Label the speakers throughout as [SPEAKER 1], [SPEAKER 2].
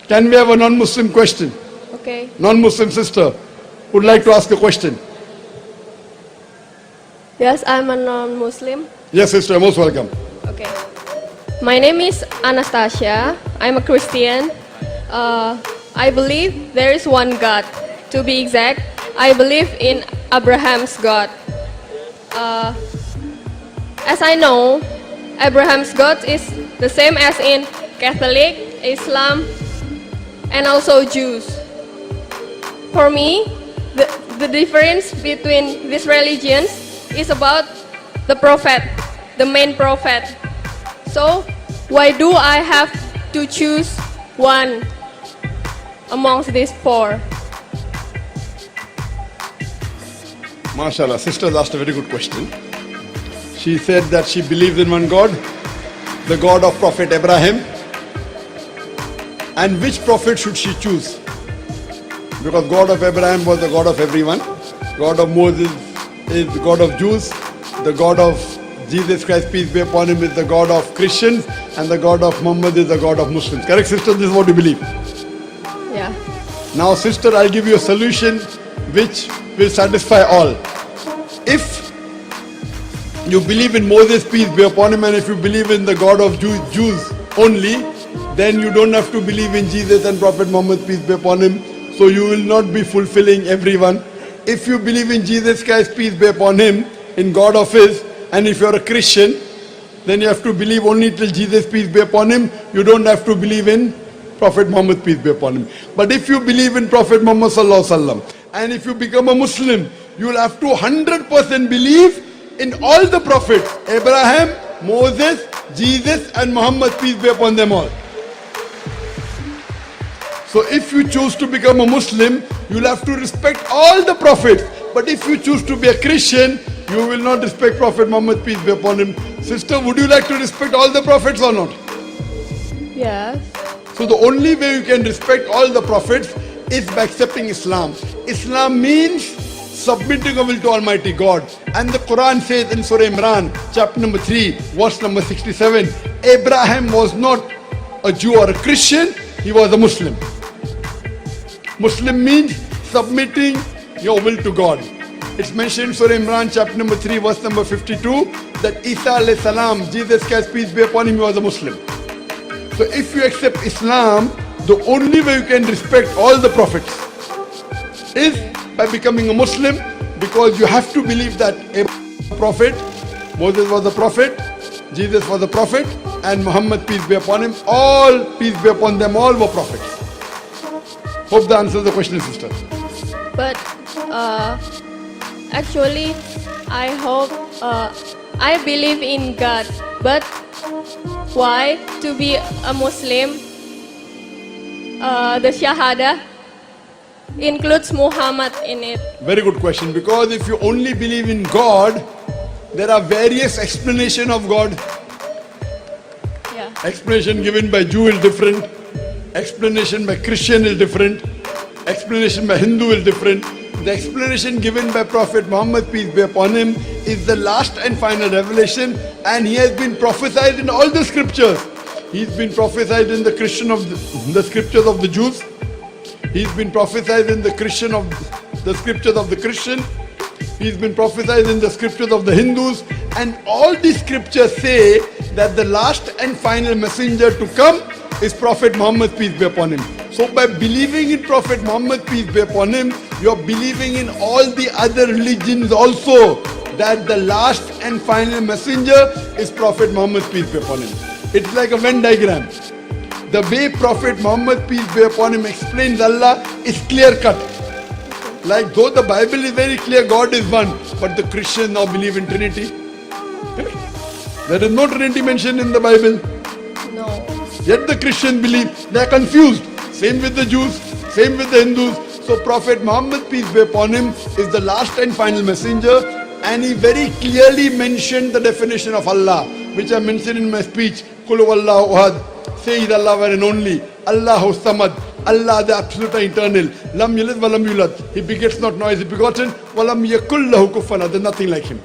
[SPEAKER 1] Can we have a non-Muslim question?
[SPEAKER 2] Okay.
[SPEAKER 1] Non-Muslim sister would like to ask a question.
[SPEAKER 2] Yes, I'm a non-Muslim.
[SPEAKER 1] Yes, sister, most welcome.
[SPEAKER 2] Okay. My name is Anastasya. I'm a Christian. I believe there is one God. To be exact, I believe in Abraham's God. As I know, Abraham's God is the same as in Catholic, Islam, and also Jews. For me, the difference between these religions is about the prophet, the main prophet. So, why do I have to choose one amongst these four?
[SPEAKER 1] MashaAllah, sister asked a very good question. She said that she believes in one God, the God of Prophet Abraham. And which prophet should she choose? Because God of Abraham was the God of everyone. God of Moses is the God of Jews. The God of Jesus Christ, peace be upon him, is the God of Christians. And the God of Muhammad is the God of Muslims. Correct, sister? This is what you believe.
[SPEAKER 2] Yeah.
[SPEAKER 1] Now, sister, I'll give you a solution which will satisfy all. If you believe in Moses, peace be upon him, and if you believe in the God of Jews only, then you don't have to believe in Jesus and Prophet Muhammad, peace be upon him. So you will not be fulfilling everyone. If you believe in Jesus Christ, peace be upon him, in God of his, and if you're a Christian, then you have to believe only till Jesus, peace be upon him. You don't have to believe in Prophet Muhammad, peace be upon him. But if you believe in Prophet Muhammad sallallahu alaihi wasallam, and if you become a Muslim, you will have to 100% believe in all the prophets, Abraham, Moses, Jesus and Muhammad, peace be upon them all. So if you choose to become a Muslim, you will have to respect all the prophets. But if you choose to be a Christian, you will not respect Prophet Muhammad, peace be upon him. Sister, would you like to respect all the prophets or not?
[SPEAKER 2] Yes.
[SPEAKER 1] So the only way you can respect all the prophets is by accepting Islam. Islam means submitting a will to Almighty God. And the Quran says in Surah Imran, chapter number 3, verse number 67, Abraham was not a Jew or a Christian, he was a Muslim. Muslim means submitting your will to God. It's mentioned in Surah Imran, chapter number 3, verse number 52, that Isa alayhi salam, Jesus Christ, peace be upon him, he was a Muslim. So if you accept Islam, the only way you can respect all the prophets is by becoming a Muslim, because you have to believe that Abraham was a prophet, Moses was a prophet, Jesus was a prophet, and Muhammad, peace be upon him, all, peace be upon them, all were prophets. Hope that answers the question, sister.
[SPEAKER 2] But actually, I hope, I believe in God. But why to be a Muslim, the Shahada includes Muhammad in it?
[SPEAKER 1] Very good question. Because if you only believe in God, there are various explanations of God.
[SPEAKER 2] Yeah.
[SPEAKER 1] Explanation given by Jew is different. Explanation by Christian is different. Explanation by Hindu is different. The explanation given by Prophet Muhammad, peace be upon him, is the last and final revelation, and he has been prophesied in all the scriptures. He's been prophesied in the scriptures of the Jews. He's been prophesied in the scriptures of the Christian. He's been prophesied in the scriptures of the Hindus. And all these scriptures say that the last and final messenger to come is Prophet Muhammad, peace be upon him. So by believing in Prophet Muhammad, peace be upon him, you are believing in all the other religions also, that the last and final messenger is Prophet Muhammad, peace be upon him. It's like a Venn diagram. The way Prophet Muhammad, peace be upon him, explains Allah is clear cut. Like though the Bible is very clear, God is one, but the Christians now believe in Trinity. There is no Trinity mentioned in the Bible.
[SPEAKER 2] No.
[SPEAKER 1] Yet the Christians believe, they are confused. Same with the Jews, same with the Hindus. So Prophet Muhammad, peace be upon him, is the last and final messenger, and he very clearly mentioned the definition of Allah, which I mentioned in my speech. Qul huwallahu ahad. Say is Allah one and only. Allahu samad. Allah the absolute and eternal. Lam yalid wa lam yulad. He begets not, nor is he begotten. Wa lam yakul lahu kufuwan ahad. There's nothing like him.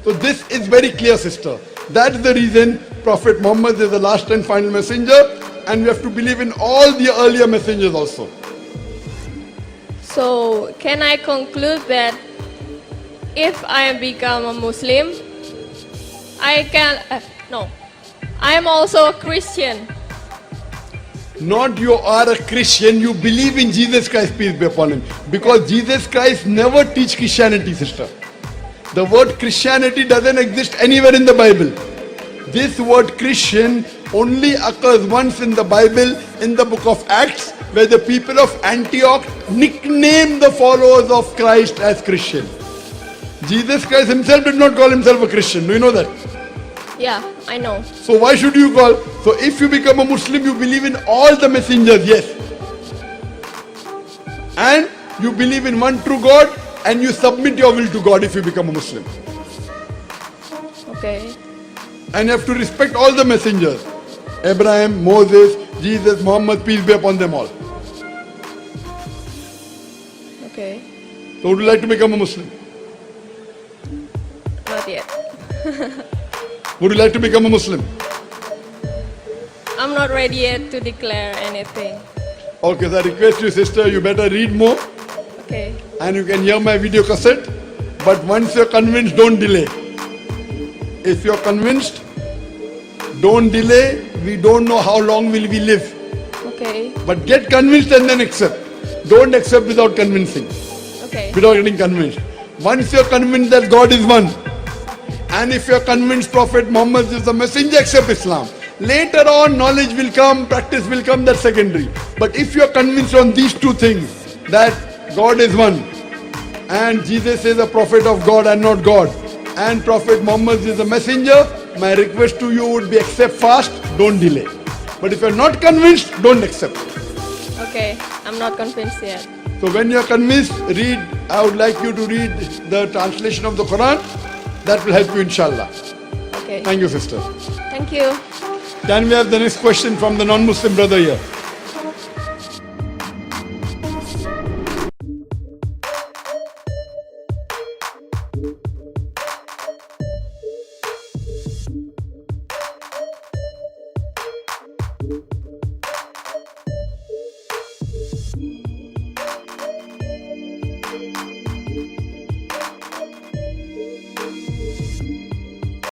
[SPEAKER 1] So this is very clear, sister. That's the reason Prophet Muhammad is the last and final messenger, and we have to believe in all the earlier messengers also.
[SPEAKER 2] So, can I conclude that if I become a Muslim, I am also a Christian.
[SPEAKER 1] Not you are a Christian, you believe in Jesus Christ, peace be upon him. Because Jesus Christ never teach Christianity, sister. The word Christianity doesn't exist anywhere in the Bible. This word Christian only occurs once in the Bible, in the book of Acts, where the people of Antioch nicknamed the followers of Christ as Christian. Jesus Christ himself did not call himself a Christian. Do you know that?
[SPEAKER 2] Yeah, I know.
[SPEAKER 1] So why should you call? So if you become a Muslim, you believe in all the messengers, yes. And you believe in one true God, and you submit your will to God if you become a Muslim.
[SPEAKER 2] Okay.
[SPEAKER 1] And you have to respect all the messengers. Abraham, Moses, Jesus, Muhammad, peace be upon them all.
[SPEAKER 2] Okay.
[SPEAKER 1] So would you like to become a Muslim?
[SPEAKER 2] Not yet.
[SPEAKER 1] Would you like to become a Muslim?
[SPEAKER 2] I'm not ready yet to declare anything.
[SPEAKER 1] Okay, so I request you, sister, you better read more.
[SPEAKER 2] Okay.
[SPEAKER 1] And you can hear my video cassette. But once you're convinced, don't delay. If you're convinced, don't delay. We don't know how long will we live.
[SPEAKER 2] Okay.
[SPEAKER 1] But get convinced and then accept. Don't accept without convincing.
[SPEAKER 2] Okay.
[SPEAKER 1] Without getting convinced. Once you're convinced that God is one, and if you're convinced Prophet Muhammad is the messenger, accept Islam. Later on, knowledge will come, practice will come, that's secondary. But if you're convinced on these two things, that God is one, and Jesus is a prophet of God and not God, and Prophet Muhammad is a messenger, my request to you would be accept fast, don't delay. But if you're not convinced, don't accept.
[SPEAKER 2] Okay. I'm not convinced yet.
[SPEAKER 1] So when you're convinced, read, I would like you to read the translation of the Quran. That will help you, inshallah.
[SPEAKER 2] Okay.
[SPEAKER 1] Thank you, sister.
[SPEAKER 2] Thank you.
[SPEAKER 1] Can we have the next question from the non-Muslim brother here?